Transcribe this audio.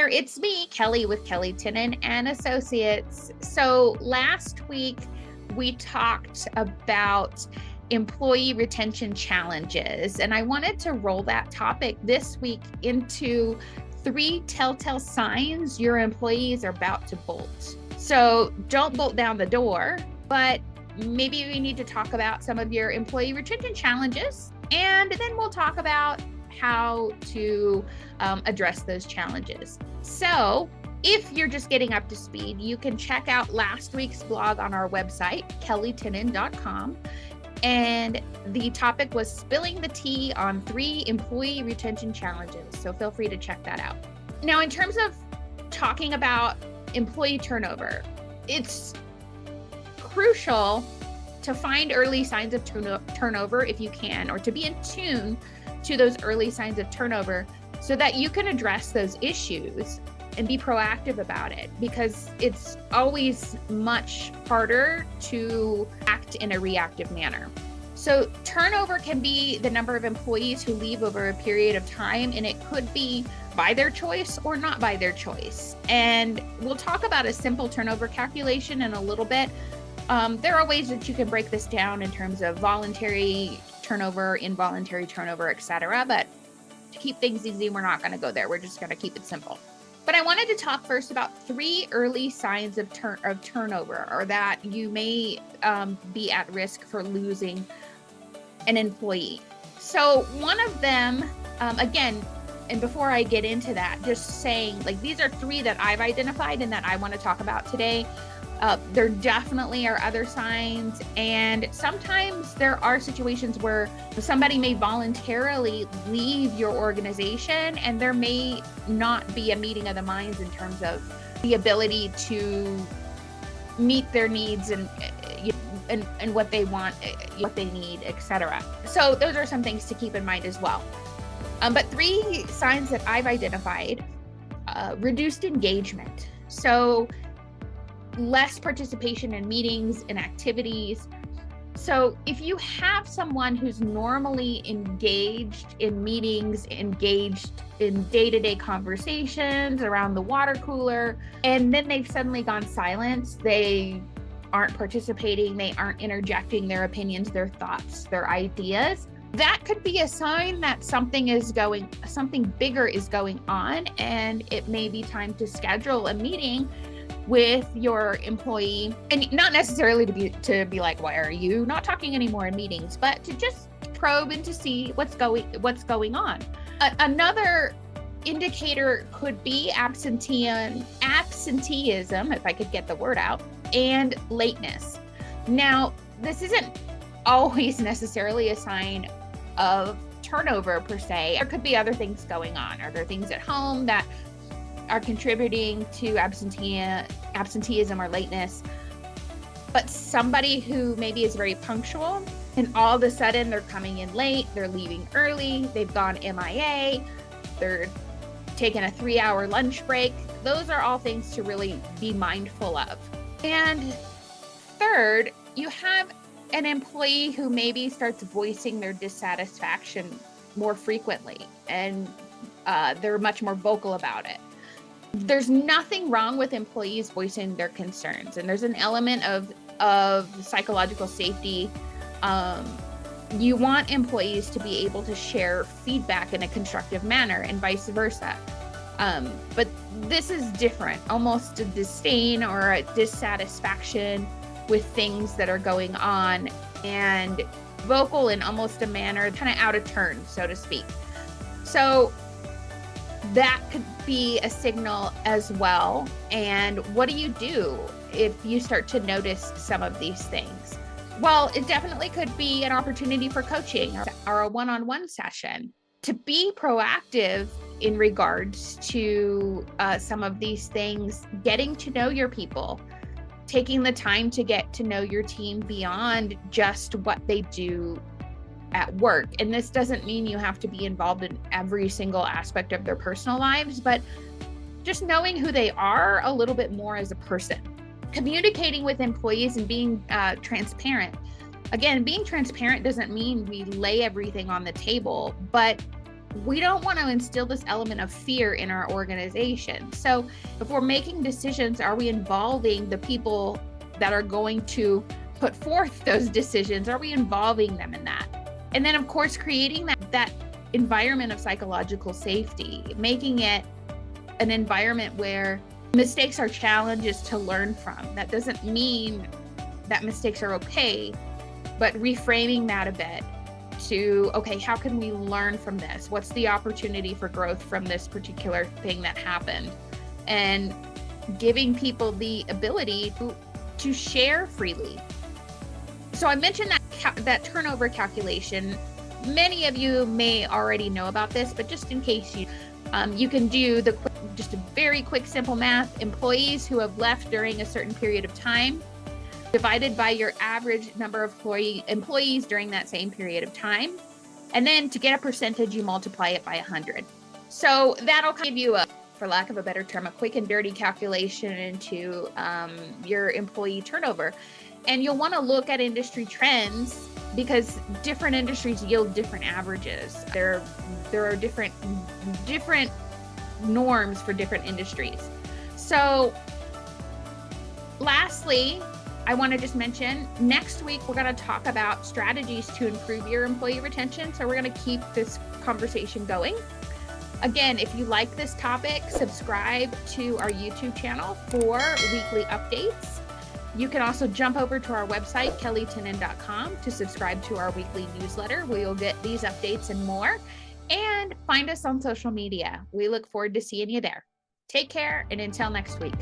there, it's me, Kelly with Kelly Tinnen and Associates. So last week we talked about employee retention challenges, and I wanted to roll that topic this week into 3 telltale signs your employees are about to bolt. So don't bolt down the door, but maybe we need to talk about some of your employee retention challenges, and then we'll talk about how to address those challenges. So if you're just getting up to speed, you can check out last week's blog on our website, kellytinnen.com. And the topic was spilling the tea on 3 employee retention challenges. So feel free to check that out. Now, in terms of talking about employee turnover, it's crucial to find early signs of turnover if you can, or to be in tune to those early signs of turnover so that you can address those issues and be proactive about it, because it's always much harder to act in a reactive manner. So turnover can be the number of employees who leave over a period of time, and it could be by their choice or not by their choice. And we'll talk about a simple turnover calculation in a little bit. There are ways that you can break this down in terms of voluntary turnover, involuntary turnover, etc. But to keep things easy, we're not going to go there. We're just going to keep it simple. But I wanted to talk first about 3 early signs of turnover, or that you may be at risk for losing an employee. So one of them, again, and before I get into that, just saying, like, these are 3 that I've identified and that I want to talk about today. There definitely are other signs, and sometimes there are situations where somebody may voluntarily leave your organization, and there may not be a meeting of the minds in terms of the ability to meet their needs and what they want, what they need, etc. So those are some things to keep in mind as well. But 3 signs that I've identified: reduced engagement. So less participation in meetings and activities. So if you have someone who's normally engaged in meetings, engaged in day-to-day conversations around the water cooler, and then they've suddenly gone silent, they aren't participating, they aren't interjecting their opinions, their thoughts, their ideas, that could be a sign that something bigger is going on, and it may be time to schedule a meeting with your employee, and not necessarily to be like, why are you not talking anymore in meetings, but to just probe and to see what's going on. Another indicator could be absenteeism, if I could get the word out, and lateness. Now, this isn't always necessarily a sign of turnover per se. There could be other things going on. Are there things at home that are contributing to absenteeism or lateness? But somebody who maybe is very punctual, and all of a sudden they're coming in late, they're leaving early, they've gone MIA, they're taking a 3-hour lunch break. Those are all things to really be mindful of. And third, you have an employee who maybe starts voicing their dissatisfaction more frequently, and they're much more vocal about it. There's nothing wrong with employees voicing their concerns, and there's an element of psychological safety. You want employees to be able to share feedback in a constructive manner, and vice versa. But this is different, almost a disdain or a dissatisfaction with things that are going on, and vocal in almost a manner kind of out of turn, so to speak. So that could be a signal as well. And what do you do if you start to notice some of these things? Well, it definitely could be an opportunity for coaching or a one-on-one session to be proactive in regards to some of these things, getting to know your people, taking the time to get to know your team beyond just what they do at work. And this doesn't mean you have to be involved in every single aspect of their personal lives, but just knowing who they are a little bit more as a person. Communicating with employees and being transparent. Again, being transparent doesn't mean we lay everything on the table, but we don't want to instill this element of fear in our organization. So if we're making decisions, are we involving the people that are going to put forth those decisions? Are we involving them in that? And then, of course, creating that environment of psychological safety, making it an environment where mistakes are challenges to learn from. That doesn't mean that mistakes are okay, but reframing that a bit to, okay, how can we learn from this? What's the opportunity for growth from this particular thing that happened? And giving people the ability to share freely. So I mentioned that turnover calculation. Many of you may already know about this, but just in case you can do just a very quick, simple math. Employees who have left during a certain period of time divided by your average number of employees during that same period of time. And then to get a percentage, you multiply it by 100. So that'll give you for lack of a better term, a quick and dirty calculation into your employee turnover. And you'll want to look at industry trends because different industries yield different averages. There are different norms for different industries. So lastly, I want to just mention next week, we're going to talk about strategies to improve your employee retention. So we're going to keep this conversation going. Again, if you like this topic, subscribe to our YouTube channel for weekly updates. You can also jump over to our website, kellytinnan.com, to subscribe to our weekly newsletter where you'll get these updates and more. And find us on social media. We look forward to seeing you there. Take care, and until next week.